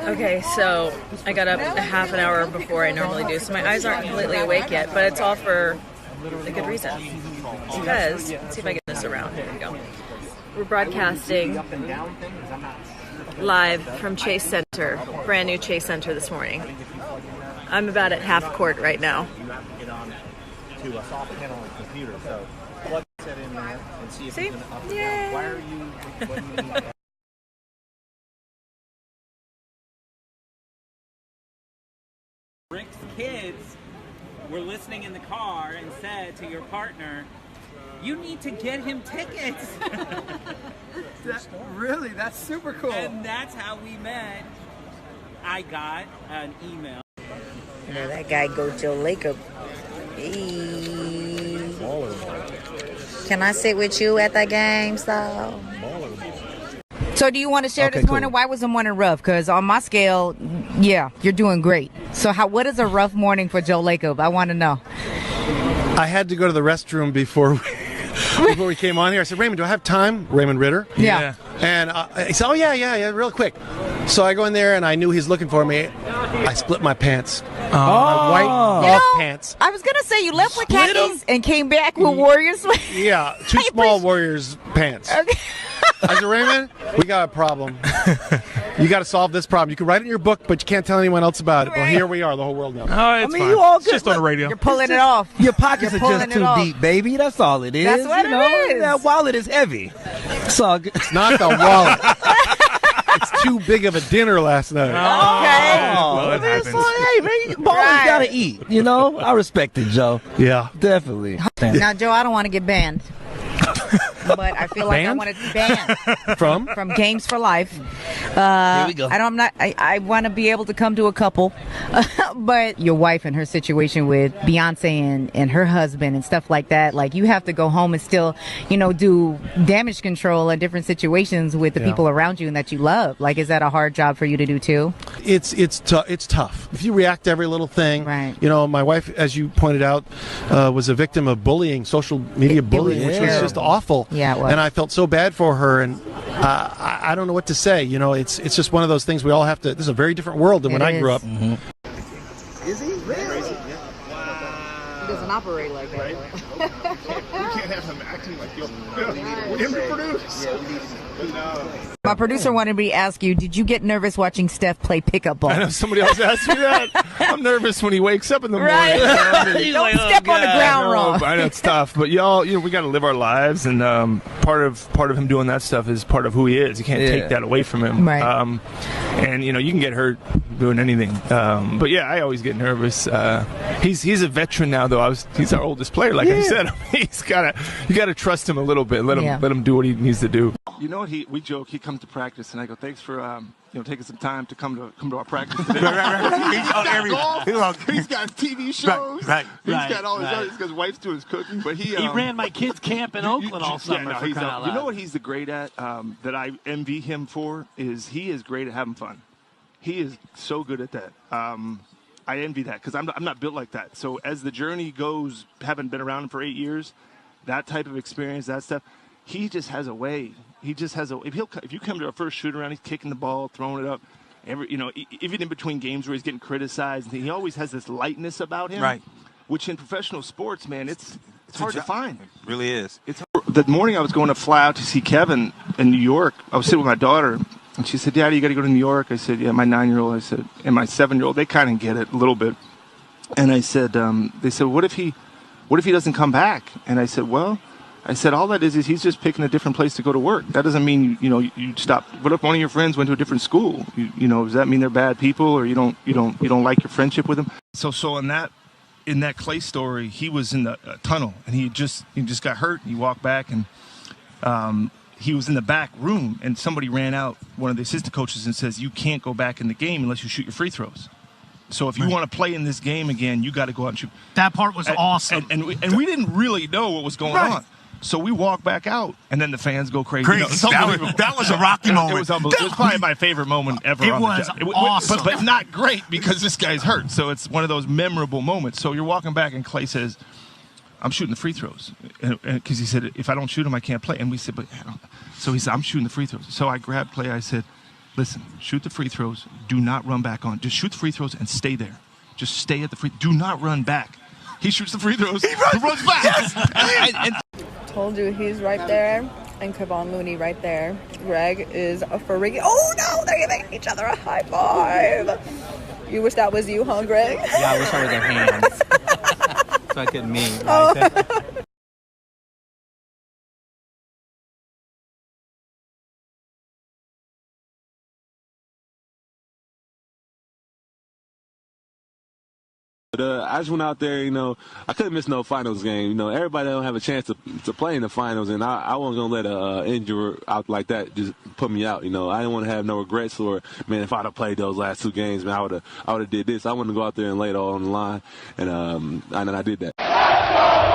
Okay, so I got up a half an hour before I normally do, so my eyes aren't completely awake yet, but it's all for a good reason. Because, let's see if I get this around. Here we go. We're broadcasting live from Chase Center, brand new Chase Center this morning. I'm about at half court right now. To a soft panel on the computer, so plug that in there and see if it's up and Yay. down. Why are you? What do you need? Rick's kids were listening in the car and said to your partner, "You need to get him tickets." Really? That's super cool. And that's how we met. I got an email. You know, that guy go to Lacob. Can I sit with you at the game, so? So do you want to share this morning? Why was the morning rough? Because on my scale, yeah, you're doing great. So what is a rough morning for Joe Lacob? I want to know. I had to go to the restroom before we came on here. I said, Raymond, do I have time? Raymond Ritter. Yeah. And he said, oh, yeah, real quick. So I go in there, and I knew he's looking for me. I split my pants. My white golf pants. I was going to say, you left with khakis and came back with Warriors. Yeah, two small Warriors pants. Okay. I said, Raymond, we got a problem. You got to solve this problem. You can write it in your book, but you can't tell anyone else about it. Well, here we are. The whole world knows. I mean, you all good. It's just on the radio. You're pulling it off. Your pockets are just too deep, baby. That's all it is. That's what it is. That wallet is heavy. It's all good. It's not the wallet. It's too big of a dinner last night. Okay. Well, it happens. Hey, man, ballers gotta eat. You know, I respect it, Joe. Yeah. Definitely. Now, Joe, I don't want to get banned. But I feel like Banned? I want to ban From Games for Life. Here we go. I want to be able to come to a couple, but your wife and her situation with Beyonce and her husband and stuff like that, like you have to go home and still, do damage control in different situations with the people around you and that you love. Like, is that a hard job for you to do too? It's tough. If you react to every little thing, right. My wife, as you pointed out, was a victim of bullying, social media bullying, which was just awful. Yeah, it was. And I felt so bad for her, and I don't know what to say. It's just one of those things we all have to. This is a very different world than when I grew up. Mm-hmm. Is he? Really? He doesn't operate like that. Right? We can't have him acting like you. We him to produce. My producer wanted me to ask you, did you get nervous watching Steph play pickup ball? I know somebody else asked me that. I'm nervous when he wakes up in the morning. Right. He's Don't step on the ground wrong. I know it's tough, but y'all, we got to live our lives, and part of him doing that stuff is part of who he is. You can't take that away from him. Right. And you can get hurt doing anything. But yeah, I always get nervous. He's a veteran now, though. He's our oldest player, like I said. You gotta trust him a little bit. Let him do what he needs to do. You know what? We joke. He comes to practice, and I go, "Thanks for taking some time to come to our practice today." He's got TV shows. Right. He's got all his other. He's got his wife's doing his cooking, but he ran my kids' camp in Oakland all summer. You know what he's great at? That I envy him for is he is great at having fun. He is so good at that. I envy that because I'm not built like that. So as the journey goes, having been around him for 8 years, that type of experience, that stuff, he just has a way. He just has a. If you come to our first shoot around, he's kicking the ball, throwing it up. Even in between games where he's getting criticized, he always has this lightness about him. Right. Which in professional sports, man, it's hard to find. It really is. The morning I was going to fly out to see Kevin in New York, I was sitting with my daughter, and she said, "Daddy, you got to go to New York." I said, "Yeah." My 9-year-old, I said, and my 7-year-old, they kind of get it a little bit. And I said, they said, what if he doesn't come back? And I said, well. I said, all that is he's just picking a different place to go to work. That doesn't mean you stop. What if one of your friends went to a different school? Does that mean they're bad people, or you don't like your friendship with them? So in that Klay story, he was in the tunnel, and he just got hurt. He walked back, and he was in the back room, and somebody ran out, one of the assistant coaches, and says, "You can't go back in the game unless you shoot your free throws. So if you want to play in this game again, you got to go out and shoot." That part was awesome. And we didn't really know what was going on. So we walk back out, and then the fans go crazy. That was a Rocky moment. It was unbelievable. It was probably my favorite moment ever. It was awesome. But not great because this guy's hurt. So it's one of those memorable moments. So you're walking back, and Klay says, "I'm shooting the free throws." Because he said, "If I don't shoot them, I can't play." And we said, "But..." So he said, "I'm shooting the free throws." So I grabbed Klay. I said, listen, shoot the free throws. Do not run back on. Just shoot the free throws and stay there. Just stay at the free. Do not run back. He shoots the free throws. He runs back. Yes. Told you he's right there, and Kevon Looney right there. Greg is a freaking. Oh no, they're giving each other a high five. You wish that was you, huh, Greg? Yeah, I wish I was their hands. So I could meet right there. I just went out there, I couldn't miss no finals game. Everybody don't have a chance to play in the finals, and I wasn't going to let an injury out like that just put me out. I didn't want to have no regrets or, man, if I'd have played those last 2 games, man, I would have did this. I wanted to go out there and lay it all on the line, and I did that.